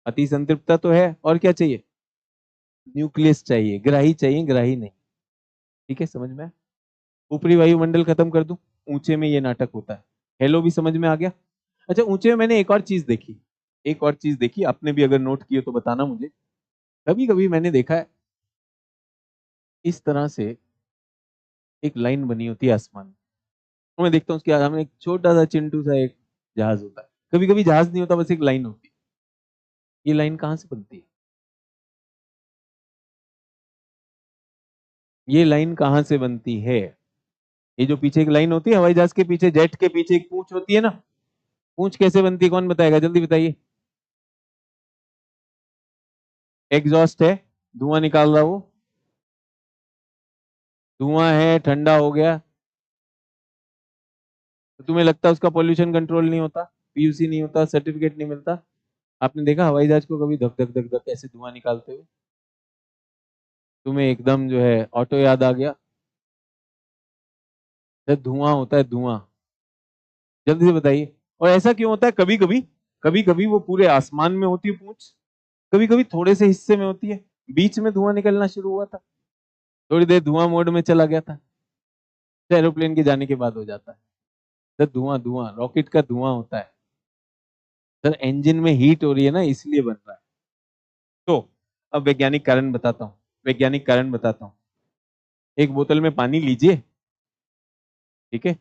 अति संतृप्तता तो है, और क्या चाहिए? न्यूक्लियस चाहिए, ग्राही चाहिए, ग्राही नहीं। ठीक है, समझ में? ऊपरी वायुमंडल खत्म कर दूं, ऊंचे में ये नाटक होता है। हेलो भी समझ में आ गया? अच्छा, ऊंचे में मैंने एक और चीज देखी, एक और चीज देखी, आपने भी अगर नोट किए तो बताना मुझे। कभी कभी मैंने देखा है इस तरह से एक लाइन बनी होती है आसमान में, और मैं देखता हूँ उसके आगे एक छोटा सा चिंटू सा एक जहाज होता है। कभी कभी जहाज नहीं होता, बस एक लाइन होती है। ये लाइन कहाँ से बनती है? ये लाइन कहाँ से बनती है? ये जो पीछे एक लाइन होती है हवाई जहाज के पीछे, जेट के पीछे एक पूंछ होती है ना, पूंछ कैसे बनती है, कौन बताएगा? जल्दी बताइए। एग्जॉस्ट है, धुआं निकाल रहा, वो धुआं है, ठंडा हो गया, तो तुम्हें लगता है उसका पॉल्यूशन कंट्रोल नहीं होता, पीयूसी नहीं होता, सर्टिफिकेट नहीं मिलता? आपने देखा हवाई जहाज को कभी धक धक धक धक ऐसे धुआं निकालते हुए? तुम्हें एकदम जो है ऑटो याद आ गया? जब धुआं होता है, धुआं, जल्दी से बताइए। और ऐसा क्यों होता है? कभी कभी, कभी कभी वो पूरे आसमान में होती है पूंछ, कभी कभी थोड़े से हिस्से में होती है, बीच में धुआं निकलना शुरू हुआ था, थोड़ी देर धुआं मोड में चला गया था, एरोप्लेन के जाने के बाद हो जाता है। सर धुआं, धुआं रॉकेट का धुआं होता है सर, इंजन में हीट हो रही है ना, इसलिए बन रहा है। तो अब वैज्ञानिक कारण बताता हूँ, वैज्ञानिक कारण बताता हूँ। एक बोतल में पानी लीजिए, ठीक है,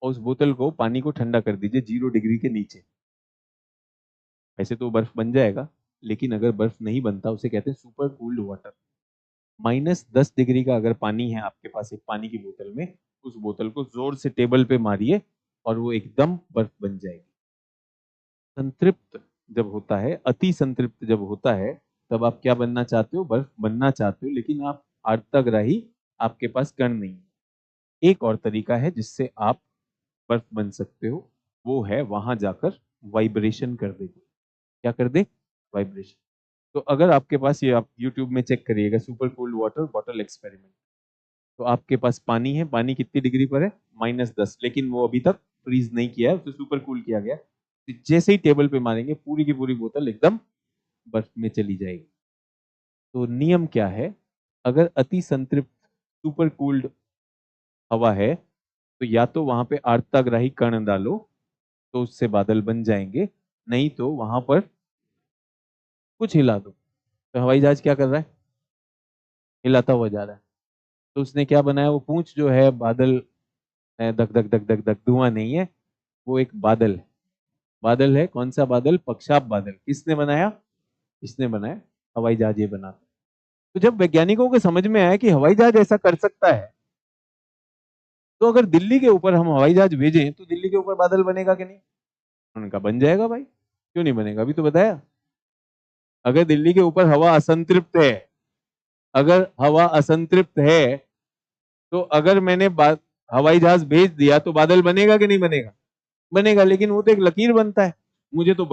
और उस बोतल को, पानी को ठंडा कर दीजिए 0 डिग्री के नीचे। ऐसे तो बर्फ बन जाएगा, लेकिन अगर बर्फ नहीं बनता उसे कहते हैं सुपर कूल्ड वाटर। -10 डिग्री का अगर पानी है आपके पास एक पानी की बोतल में, उस बोतल को जोर से टेबल पे मारिए और वो एकदम बर्फ बन जाएगी। संतृप्त जब होता है, अति संतृप्त जब होता है, तब आप क्या बनना चाहते हो? बर्फ बनना चाहते हो, लेकिन आप आर्द्रताग्राही, आपके पास कण नहीं है। एक और तरीका है जिससे आप बर्फ बन सकते हो, वो है वहां जाकर वाइब्रेशन कर दे। क्या कर दे? वाइब्रेशन। तो अगर आपके पास, ये आप YouTube में चेक करिएगा, super cold water bottle experiment, तो आपके पास पानी है, पानी कितनी डिग्री पर है? -10, लेकिन वो अभी तक फ्रीज नहीं किया है, उसे सुपर कूल किया गया। तो जैसे ही टेबल पे मारेंगे, पूरी की पूरी बोतल एकदम बर्फ में चली जाएगी। तो नियम क्या है? अगर अति संतृप्त सुपर कूल्ड हवा है, तो या तो वहां पे आर्द्रताग्राही कण डालो, तो उससे बादल बन जाएंगे, नहीं तो वहां पर कुछ हिला दो। तो हवाई जहाज क्या कर रहा है? हिलाता हुआ जा रहा है। तो उसने क्या बनाया? वो पूंछ जो है बादल, धक धक धक धक धक, धुआं नहीं है, वो एक बादल है। बादल है, कौन सा बादल? पक्षाप बादल। किसने बनाया? इसने बनाया, हवाई जहाज ये बना। तो जब वैज्ञानिकों को समझ में आया कि हवाई जहाज ऐसा कर सकता है, तो अगर दिल्ली के ऊपर हम हवाई जहाज भेजें तो दिल्ली के ऊपर बादल बनेगा कि नहीं? उन्होंने कहा बन जाएगा भाई, क्यों नहीं बनेगा, अभी तो बताया। अगर दिल्ली के ऊपर हवा असंतृप्त है, अगर हवा असंतृप्त है, तो अगर मैंने हवाई जहाज भेज दिया तो बादल बनेगा कि नहीं बनेगा? बनेगा, लेकिन वो तो एक लकीर बनता है, मुझे तो